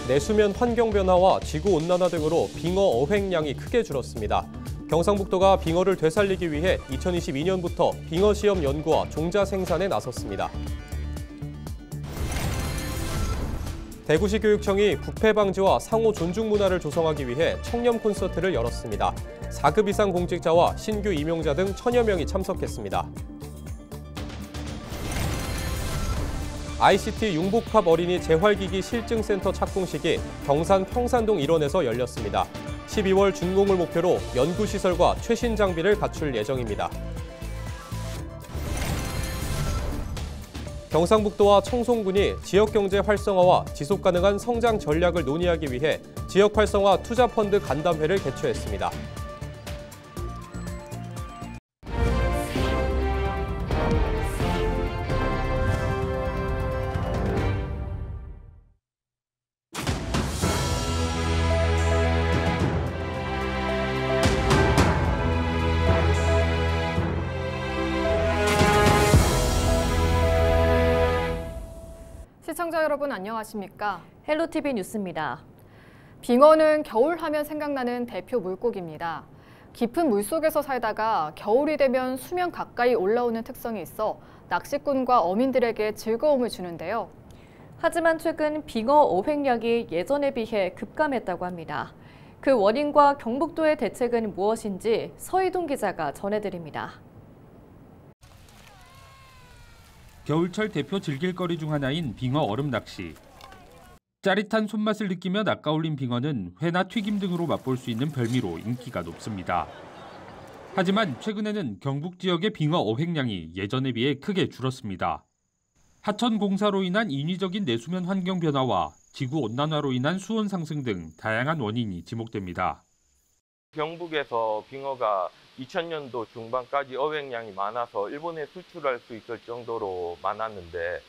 내수면 환경 변화와 지구 온난화 등으로 빙어 어획량이 크게 줄었습니다. 경상북도가 빙어를 되살리기 위해 2022년부터 빙어 시험 연구와 종자 생산에 나섰습니다. 대구시 교육청이 부패 방지와 상호 존중 문화를 조성하기 위해 청렴 콘서트를 열었습니다. 4급 이상 공직자와 신규 임용자 등 1000여 명이 참석했습니다. ICT 융복합 어린이 재활기기 실증센터 착공식이 경산 평산동 일원에서 열렸습니다. 12월 준공을 목표로 연구시설과 최신 장비를 갖출 예정입니다. 경상북도와 청송군이 지역경제 활성화와 지속가능한 성장 전략을 논의하기 위해 지역활성화 투자펀드 간담회를 개최했습니다. 시청자 여러분 안녕하십니까? 헬로티비 뉴스입니다. 빙어는 겨울 하면 생각나는 대표 물고기입니다. 깊은 물속에서 살다가 겨울이 되면 수면 가까이 올라오는 특성이 있어 낚시꾼과 어민들에게 즐거움을 주는데요. 하지만 최근 빙어 어획량이 예전에 비해 급감했다고 합니다. 그 원인과 경북도의 대책은 무엇인지 서희동 기자가 전해드립니다. 겨울철 대표 즐길거리 중 하나인 빙어 얼음 낚시. 짜릿한 손맛을 느끼며 낚아올린 빙어는 회나 튀김 등으로 맛볼 수 있는 별미로 인기가 높습니다. 하지만 최근에는 경북 지역의 빙어 어획량이 예전에 비해 크게 줄었습니다. 하천 공사로 인한 인위적인 내수면 환경 변화와 지구 온난화로 인한 수온 상승 등 다양한 원인이 지목됩니다. 경북에서 빙어가 2000년도 중반까지 어획량이 많아서 일본에 수출할 수 있을 정도로 많았는데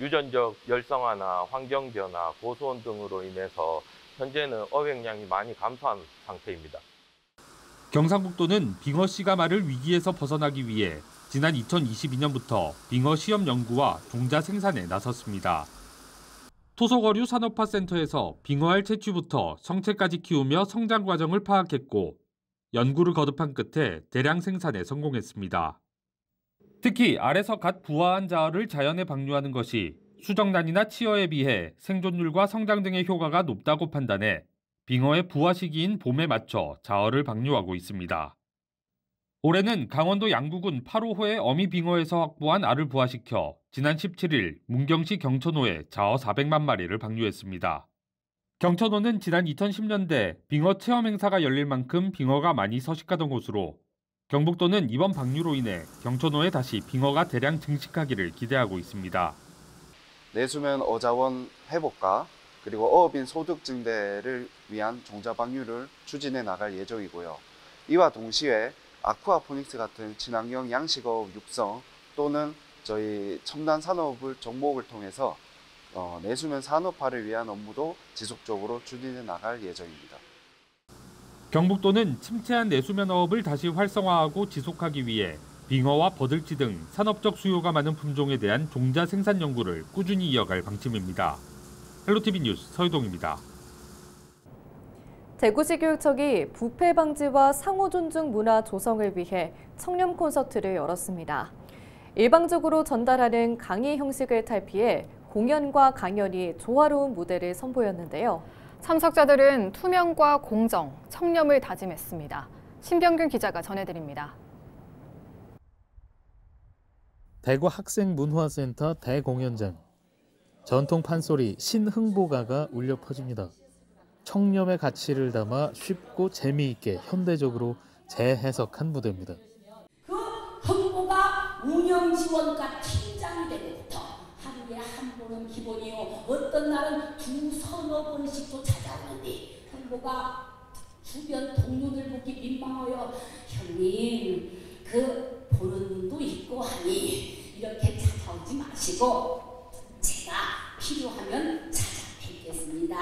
유전적 열성화나 환경 변화, 고수온 등으로 인해서 현재는 어획량이 많이 감소한 상태입니다. 경상북도는 빙어 씨가마를 위기에서 벗어나기 위해 지난 2022년부터 빙어 시험 연구와 종자 생산에 나섰습니다. 토속어류 산업화 센터에서 빙어알 채취부터 성체까지 키우며 성장 과정을 파악했고 연구를 거듭한 끝에 대량 생산에 성공했습니다. 특히 알에서 갓 부화한 자어를 자연에 방류하는 것이 수정란이나 치어에 비해 생존율과 성장 등의 효과가 높다고 판단해 빙어의 부화 시기인 봄에 맞춰 자어를 방류하고 있습니다. 올해는 강원도 양구군 8호호의 어미빙어에서 확보한 알을 부화시켜 지난 17일 문경시 경천호에 자어 400만 마리를 방류했습니다. 경천호는 지난 2010년대 빙어 체험 행사가 열릴 만큼 빙어가 많이 서식하던 곳으로 경북도는 이번 방류로 인해 경천호에 다시 빙어가 대량 증식하기를 기대하고 있습니다. 내수면 어자원 회복과 그리고 어업인 소득 증대를 위한 종자 방류를 추진해 나갈 예정이고요. 이와 동시에 아쿠아포닉스 같은 친환경 양식어업 육성 또는 저희 첨단 산업을 접목을 통해서 내수면 산업화를 위한 업무도 지속적으로 추진해 나갈 예정입니다. 경북도는 침체한 내수면 어업을 다시 활성화하고 지속하기 위해 빙어와 버들치 등 산업적 수요가 많은 품종에 대한 종자 생산 연구를 꾸준히 이어갈 방침입니다. 헬로티비 뉴스 서희동입니다. 대구시 교육청이 부패 방지와 상호 존중 문화 조성을 위해 청렴 콘서트를 열었습니다. 일방적으로 전달하는 강의 형식을 탈피해 공연과 강연이 조화로운 무대를 선보였는데요. 참석자들은 투명과 공정, 청렴을 다짐했습니다. 신병균 기자가 전해드립니다. 대구 학생문화센터 대공연장. 전통 판소리 신흥보가가 울려 퍼집니다. 청렴의 가치를 담아 쉽고 재미있게 현대적으로 재해석한 무대입니다. 그 흥보가 운영지원과 팀장이 되고부터 하루에 한 번은 기본이요. 어떤 날은 두서너 번씩도 찾아오는데 흥보가 주변 동료들 보기 민망하여 형님 그 보는 눈도 있고 하니 이렇게 찾아오지 마시고 제가 필요하면 찾아뵙겠습니다.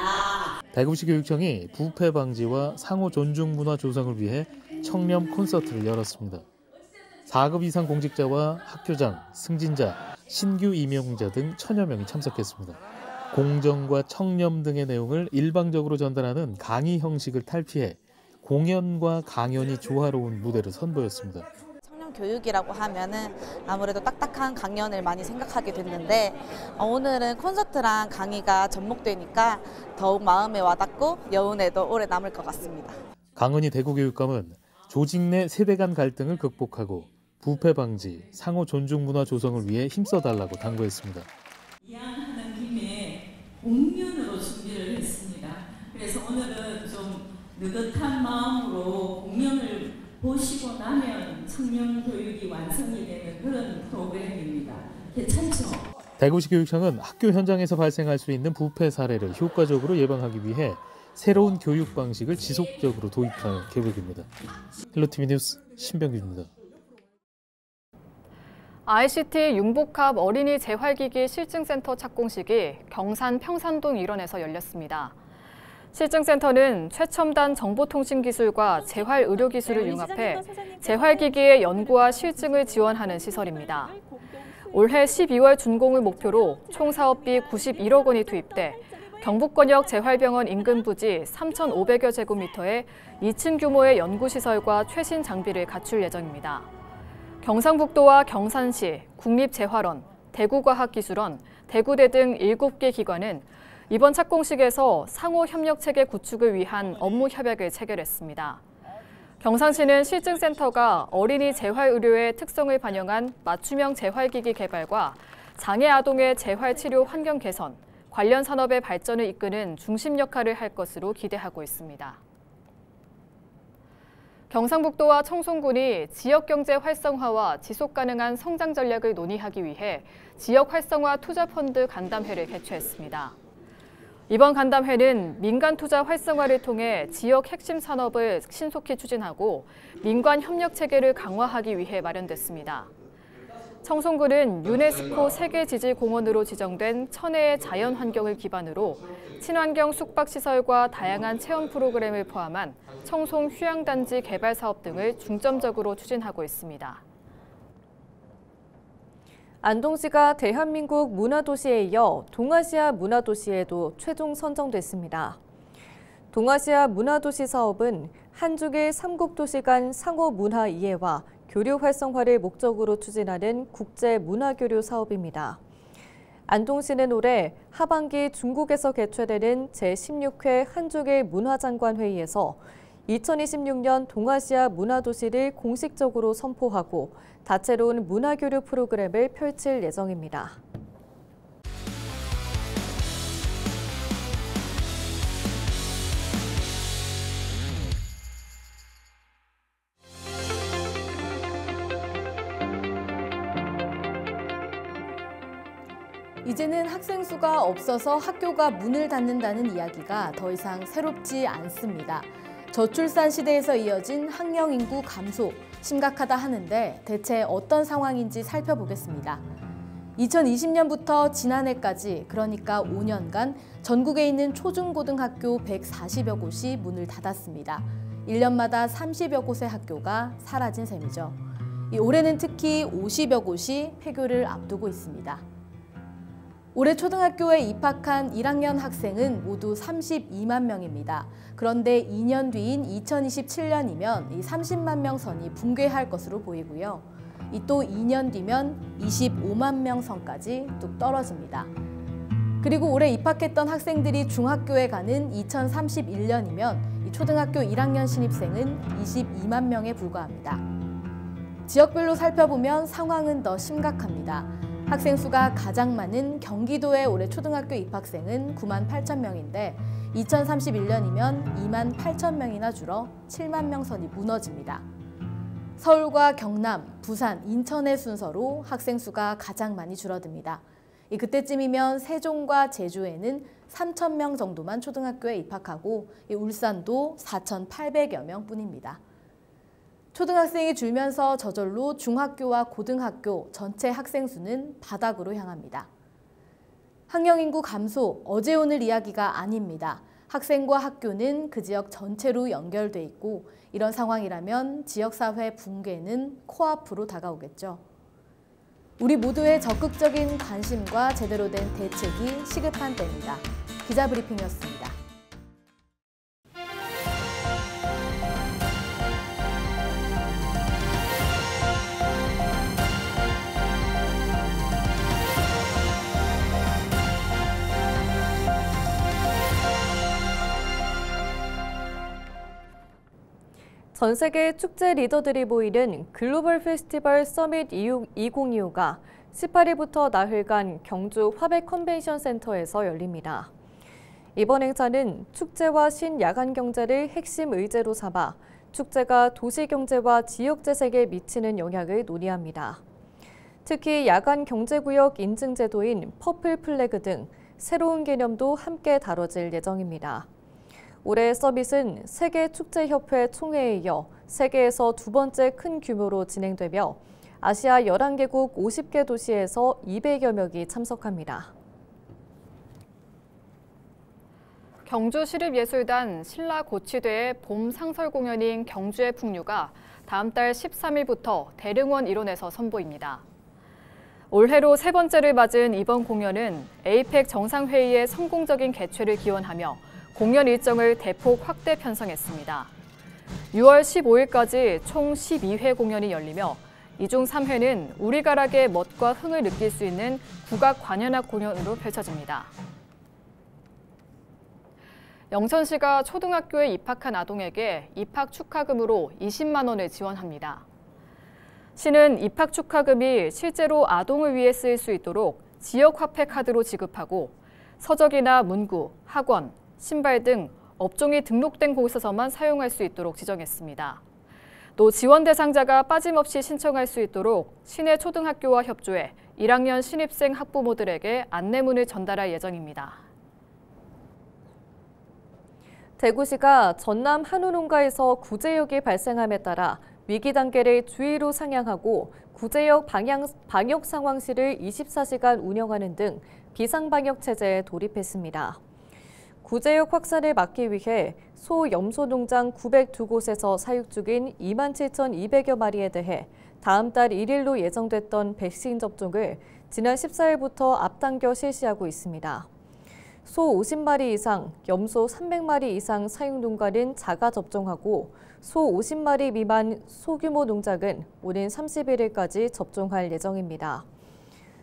대구시 교육청이 부패 방지와 상호 존중 문화 조성을 위해 청렴 콘서트를 열었습니다. 4급 이상 공직자와 학교장, 승진자, 신규 임용자 등 1000여 명이 참석했습니다. 공정과 청렴 등의 내용을 일방적으로 전달하는 강의 형식을 탈피해 공연과 강연이 조화로운 무대를 선보였습니다. 청년 교육이라고 하면은 아무래도 딱딱한 강연을 많이 생각하게 됐는데 오늘은 콘서트랑 강의가 접목되니까 더욱 마음에 와닿고 여운에도 오래 남을 것 같습니다. 강은희 대구교육감은 조직 내 세대 간 갈등을 극복하고 부패 방지, 상호 존중 문화 조성을 위해 힘써달라고 당부했습니다. 이양하는 김에 공연으로 준비를 했습니다. 그래서 오늘은 좀 느긋한 마음으로 공연을 보시고 나면 청년 교육이 완성이 되는 그런 프로그램입니다. 괜찮죠? 대구시 교육청은 학교 현장에서 발생할 수 있는 부패 사례를 효과적으로 예방하기 위해 새로운 교육 방식을 지속적으로 도입할 계획입니다. 헬로티비 뉴스 신병규입니다. ICT 융복합 어린이 재활기기 실증센터 착공식이 경산 평산동 일원에서 열렸습니다. 실증센터는 최첨단 정보통신기술과 재활의료기술을 융합해 재활기기의 연구와 실증을 지원하는 시설입니다. 올해 12월 준공을 목표로 총 사업비 91억 원이 투입돼 경북권역 재활병원 인근 부지 3,500여 제곱미터의 2층 규모의 연구시설과 최신 장비를 갖출 예정입니다. 경상북도와 경산시, 국립재활원, 대구과학기술원, 대구대 등 7개 기관은 이번 착공식에서 상호 협력체계 구축을 위한 업무 협약을 체결했습니다. 경상시는 실증센터가 어린이 재활의료의 특성을 반영한 맞춤형 재활기기 개발과 장애 아동의 재활치료 환경 개선, 관련 산업의 발전을 이끄는 중심 역할을 할 것으로 기대하고 있습니다. 경상북도와 청송군이 지역경제 활성화와 지속가능한 성장 전략을 논의하기 위해 지역활성화 투자펀드 간담회를 개최했습니다. 이번 간담회는 민간 투자 활성화를 통해 지역 핵심 산업을 신속히 추진하고 민관 협력 체계를 강화하기 위해 마련됐습니다. 청송군은 유네스코 세계지질공원으로 지정된 천혜의 자연환경을 기반으로 친환경 숙박시설과 다양한 체험 프로그램을 포함한 청송 휴양단지 개발 사업 등을 중점적으로 추진하고 있습니다. 안동시가 대한민국 문화도시에 이어 동아시아 문화도시에도 최종 선정됐습니다. 동아시아 문화도시 사업은 한중일 3국도시 간 상호 문화 이해와 교류 활성화를 목적으로 추진하는 국제 문화교류 사업입니다. 안동시는 올해 하반기 중국에서 개최되는 제16회 한중일 문화장관회의에서 2026년 동아시아 문화도시를 공식적으로 선포하고 다채로운 문화교류 프로그램을 펼칠 예정입니다. 이제는 학생 수가 없어서 학교가 문을 닫는다는 이야기가 더 이상 새롭지 않습니다. 저출산 시대에서 이어진 학령 인구 감소, 심각하다 하는데 대체 어떤 상황인지 살펴보겠습니다. 2020년부터 지난해까지, 그러니까 5년간 전국에 있는 초중고등학교 140여 곳이 문을 닫았습니다. 1년마다 30여 곳의 학교가 사라진 셈이죠. 올해는 특히 50여 곳이 폐교를 앞두고 있습니다. 올해 초등학교에 입학한 1학년 학생은 모두 32만 명입니다. 그런데 2년 뒤인 2027년이면 이 30만 명 선이 붕괴할 것으로 보이고요. 또 2년 뒤면 25만 명 선까지 뚝 떨어집니다. 그리고 올해 입학했던 학생들이 중학교에 가는 2031년이면 초등학교 1학년 신입생은 22만 명에 불과합니다. 지역별로 살펴보면 상황은 더 심각합니다. 학생 수가 가장 많은 경기도의 올해 초등학교 입학생은 9만 8천 명인데 2031년이면 2만 8천 명이나 줄어 7만 명 선이 무너집니다. 서울과 경남, 부산, 인천의 순서로 학생 수가 가장 많이 줄어듭니다. 그때쯤이면 세종과 제주에는 3천 명 정도만 초등학교에 입학하고 울산도 4,800여 명뿐입니다. 초등학생이 줄면서 저절로 중학교와 고등학교 전체 학생 수는 바닥으로 향합니다. 학령 인구 감소, 어제 오늘 이야기가 아닙니다. 학생과 학교는 그 지역 전체로 연결돼 있고 이런 상황이라면 지역사회 붕괴는 코앞으로 다가오겠죠. 우리 모두의 적극적인 관심과 제대로 된 대책이 시급한 때입니다. 기자브리핑이었습니다. 전 세계 축제 리더들이 모이는 글로벌 페스티벌 서밋 2025가 18일부터 나흘간 경주 화백 컨벤션 센터에서 열립니다. 이번 행사는 축제와 신야간 경제를 핵심 의제로 삼아 축제가 도시 경제와 지역 재생에 미치는 영향을 논의합니다. 특히 야간 경제구역 인증 제도인 퍼플 플래그 등 새로운 개념도 함께 다뤄질 예정입니다. 올해 서밋은 세계축제협회 총회에 이어 세계에서 두 번째 큰 규모로 진행되며 아시아 11개국 50개 도시에서 200여 명이 참석합니다. 경주시립예술단 신라고치대의 봄 상설 공연인 경주의 풍류가 다음 달 13일부터 대릉원 일원에서 선보입니다. 올해로 세 번째를 맞은 이번 공연은 에이펙 정상회의의 성공적인 개최를 기원하며 공연 일정을 대폭 확대 편성했습니다. 6월 15일까지 총 12회 공연이 열리며 이 중 3회는 우리가락의 멋과 흥을 느낄 수 있는 국악 관현악 공연으로 펼쳐집니다. 영천시가 초등학교에 입학한 아동에게 입학 축하금으로 20만 원을 지원합니다. 시는 입학 축하금이 실제로 아동을 위해 쓰일 수 있도록 지역 화폐 카드로 지급하고 서적이나 문구, 학원, 신발 등 업종이 등록된 곳에서만 사용할 수 있도록 지정했습니다. 또 지원 대상자가 빠짐없이 신청할 수 있도록 시내 초등학교와 협조해 1학년 신입생 학부모들에게 안내문을 전달할 예정입니다. 대구시가 전남 한우농가에서 구제역이 발생함에 따라 위기 단계를 주의로 상향하고 구제역 방역 상황실을 24시간 운영하는 등 비상방역 체제에 돌입했습니다. 구제역 확산을 막기 위해 소 염소 농장 902곳에서 사육 중인 27,200여 마리에 대해 다음 달 1일로 예정됐던 백신 접종을 지난 14일부터 앞당겨 실시하고 있습니다. 소 50마리 이상, 염소 300마리 이상 사육 농가는 자가 접종하고 소 50마리 미만 소규모 농장은 오는 31일까지 접종할 예정입니다.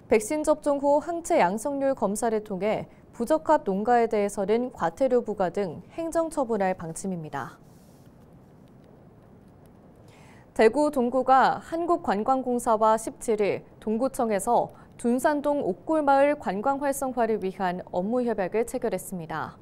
백신 접종 후 항체 양성률 검사를 통해 부적합 농가에 대해서는 과태료 부과 등 행정 처분할 방침입니다. 대구 동구가 한국관광공사와 17일 동구청에서 둔산동 옥골마을 관광 활성화를 위한 업무 협약을 체결했습니다.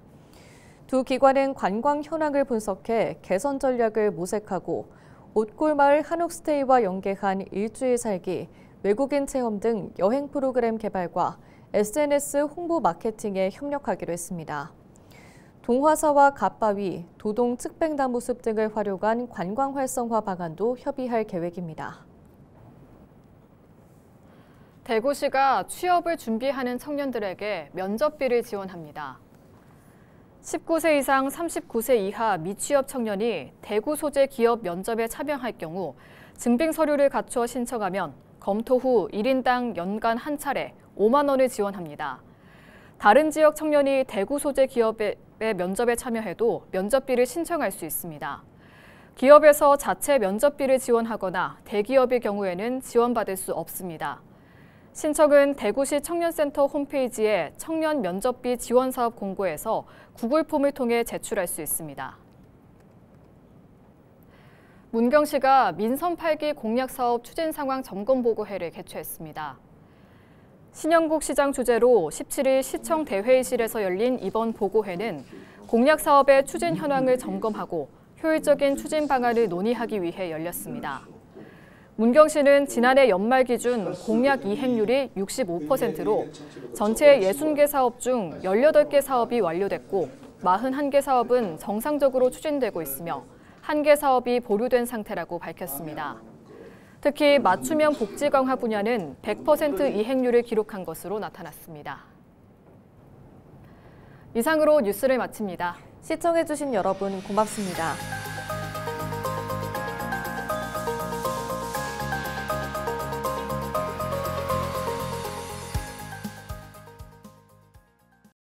두 기관은 관광 현황을 분석해 개선 전략을 모색하고 옥골마을 한옥스테이와 연계한 일주일 살기, 외국인 체험 등 여행 프로그램 개발과 SNS 홍보 마케팅에 협력하기로 했습니다. 동화사와 갓바위, 도동 측백나무 숲 등을 활용한 관광 활성화 방안도 협의할 계획입니다. 대구시가 취업을 준비하는 청년들에게 면접비를 지원합니다. 19세 이상 39세 이하 미취업 청년이 대구 소재 기업 면접에 참여할 경우 증빙 서류를 갖춰 신청하면 검토 후 1인당 연간 한 차례 5만 원을 지원합니다. 다른 지역 청년이 대구 소재 기업의 면접에 참여해도 면접비를 신청할 수 있습니다. 기업에서 자체 면접비를 지원하거나 대기업의 경우에는 지원받을 수 없습니다. 신청은 대구시 청년센터 홈페이지에 청년 면접비 지원 사업 공고에서 구글 폼을 통해 제출할 수 있습니다. 문경시가 민선 8기 공약사업 추진 상황 점검 보고회를 개최했습니다. 신영국 시장 주재로 17일 시청 대회의실에서 열린 이번 보고회는 공약 사업의 추진 현황을 점검하고 효율적인 추진 방안을 논의하기 위해 열렸습니다. 문경시는 지난해 연말 기준 공약 이행률이 65%로 전체 60개 사업 중 18개 사업이 완료됐고 41개 사업은 정상적으로 추진되고 있으며 1개 사업이 보류된 상태라고 밝혔습니다. 특히 맞춤형 복지 강화 분야는 100% 이행률을 기록한 것으로 나타났습니다. 이상으로 뉴스를 마칩니다. 시청해주신 여러분 고맙습니다.